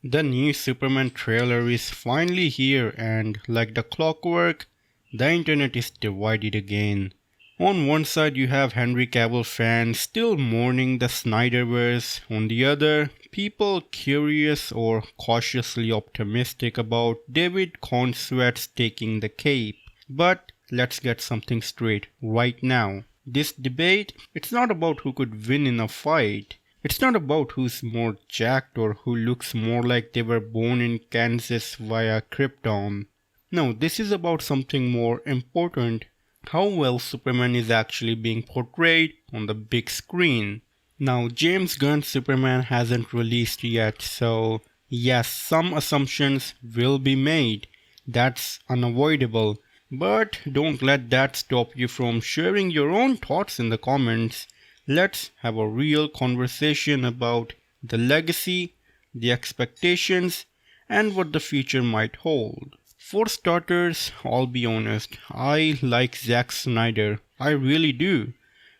The new Superman trailer is finally here, and like the clockwork, the internet is divided again. On one side you have Henry Cavill fans still mourning the Snyderverse, on the other, people curious or cautiously optimistic about David Corenswet taking the cape. But let's get something straight right now. This debate, it's not about who could win in a fight. It's not about who's more jacked or who looks more like they were born in Kansas via Krypton. No, this is about something more important: how well Superman is actually being portrayed on the big screen. Now, James Gunn's Superman hasn't released yet, so yes, some assumptions will be made. That's unavoidable. But don't let that stop you from sharing your own thoughts in the comments. Let's have a real conversation about the legacy, the expectations, and what the future might hold. For starters, I'll be honest, I like Zack Snyder. I really do.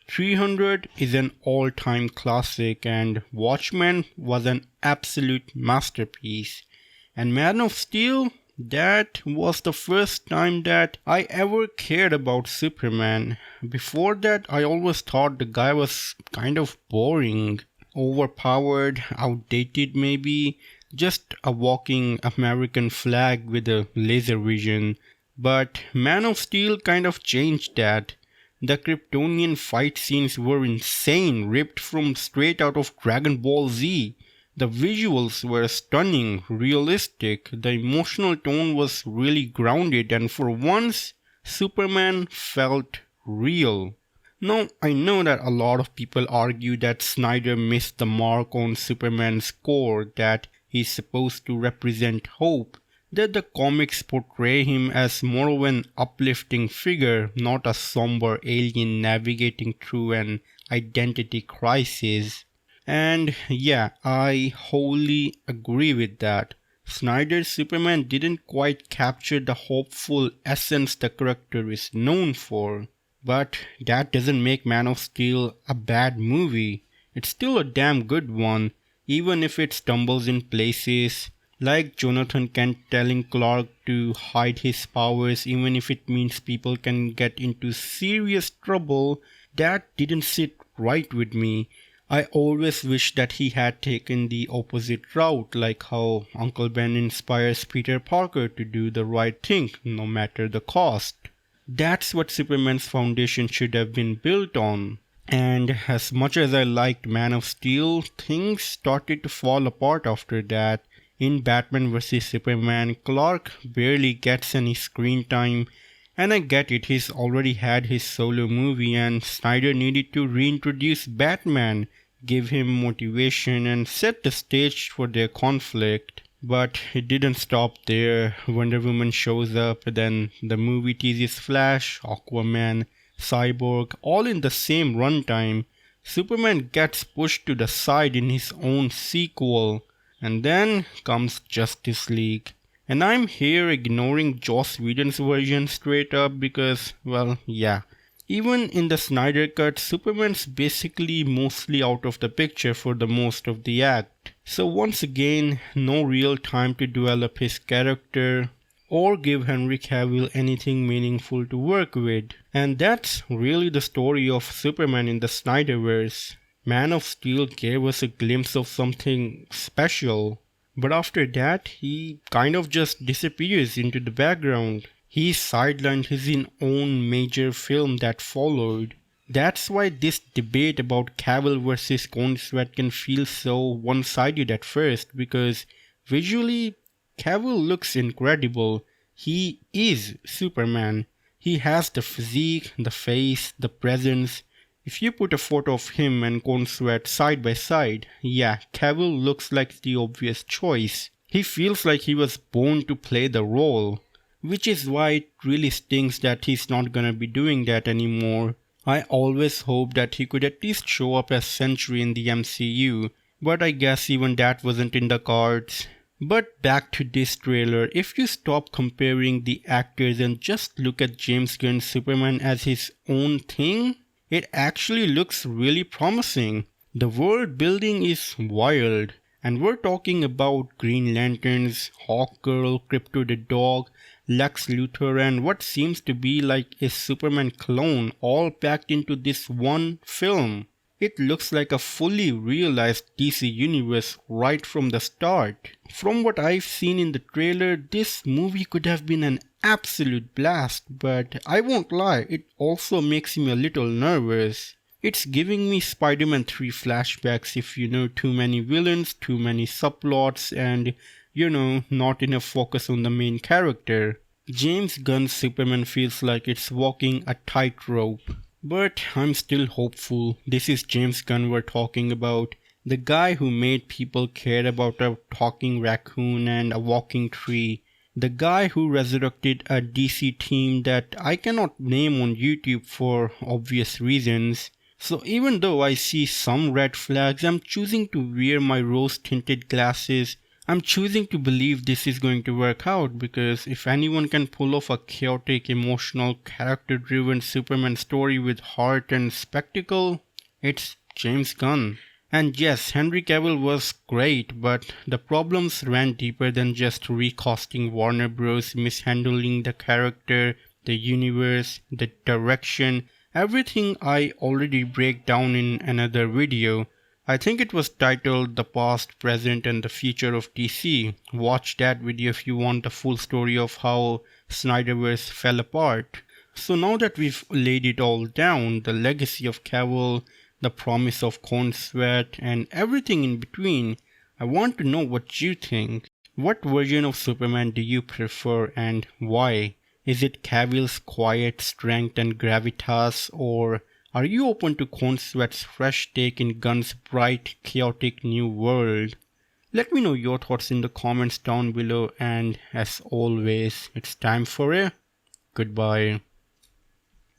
300 is an all-time classic and Watchmen was an absolute masterpiece. And Man of Steel? That was the first time that I ever cared about Superman. Before that, I always thought the guy was kind of boring, overpowered, outdated maybe, just a walking American flag with a laser vision. But Man of Steel kind of changed that. The Kryptonian fight scenes were insane, ripped from straight out of Dragon Ball Z. The visuals were stunning, realistic, the emotional tone was really grounded, and for once, Superman felt real. Now, I know that a lot of people argue that Snyder missed the mark on Superman's core, that he's supposed to represent hope, that the comics portray him as more of an uplifting figure, not a somber alien navigating through an identity crisis. And yeah, I wholly agree with that. Snyder's Superman didn't quite capture the hopeful essence the character is known for. But that doesn't make Man of Steel a bad movie. It's still a damn good one, even if it stumbles in places like Jonathan Kent telling Clark to hide his powers even if it means people can get into serious trouble. That didn't sit right with me. I always wish that he had taken the opposite route, like how Uncle Ben inspires Peter Parker to do the right thing, no matter the cost. That's what Superman's foundation should have been built on. And as much as I liked Man of Steel, things started to fall apart after that. In Batman vs Superman, Clark barely gets any screen time. And I get it, he's already had his solo movie and Snyder needed to reintroduce Batman, give him motivation and set the stage for their conflict. But it didn't stop there. Wonder Woman shows up, then the movie teases Flash, Aquaman, Cyborg, all in the same runtime. Superman gets pushed to the side in his own sequel. And then comes Justice League. And I'm here ignoring Joss Whedon's version straight up because, well, yeah. Even in the Snyder Cut, Superman's basically mostly out of the picture for the most of the act. So once again, no real time to develop his character or give Henry Cavill anything meaningful to work with. And that's really the story of Superman in the Snyderverse. Man of Steel gave us a glimpse of something special. But after that, he kind of just disappears into the background. He sidelined his own major film that followed. That's why this debate about Cavill versus Corenswet can feel so one-sided at first, because visually, Cavill looks incredible. He is Superman. He has the physique, the face, the presence. If you put a photo of him and Corenswet side by side, yeah, Cavill looks like the obvious choice. He feels like he was born to play the role. Which is why it really stings that he's not gonna be doing that anymore. I always hoped that he could at least show up as Sentry in the MCU, but I guess even that wasn't in the cards. But back to this trailer, if you stop comparing the actors and just look at James Gunn's Superman as his own thing, it actually looks really promising. The world building is wild. And we're talking about Green Lanterns, Hawkgirl, Crypto the Dog, Lex Luthor, and what seems to be like a Superman clone all packed into this one film. It looks like a fully realized DC universe right from the start. From what I've seen in the trailer, this movie could have been an absolute blast, but I won't lie, it also makes me a little nervous. It's giving me Spider-Man 3 flashbacks if you know too many villains, too many subplots, and not enough focus on the main character. James Gunn's Superman feels like it's walking a tightrope. But I'm still hopeful. This is James Gunn we're talking about. The guy who made people care about a talking raccoon and a walking tree. The guy who resurrected a DC team that I cannot name on YouTube for obvious reasons. So even though I see some red flags, I'm choosing to wear my rose-tinted glasses. I'm choosing to believe this is going to work out, because if anyone can pull off a chaotic, emotional, character-driven Superman story with heart and spectacle, it's James Gunn. And yes, Henry Cavill was great, but the problems ran deeper than just recasting Warner Bros., mishandling the character, the universe, the direction, everything I already break down in another video. I think it was titled The Past, Present and the Future of DC. Watch that video if you want the full story of how Snyderverse fell apart. So now that we've laid it all down, the legacy of Cavill, the promise of Corenswet, and everything in between, I want to know what you think. What version of Superman do you prefer and why? Is it Cavill's quiet strength and gravitas, or are you open to Corenswet's fresh take in Gunn's bright, chaotic new world? Let me know your thoughts in the comments down below, and as always, it's time for a goodbye.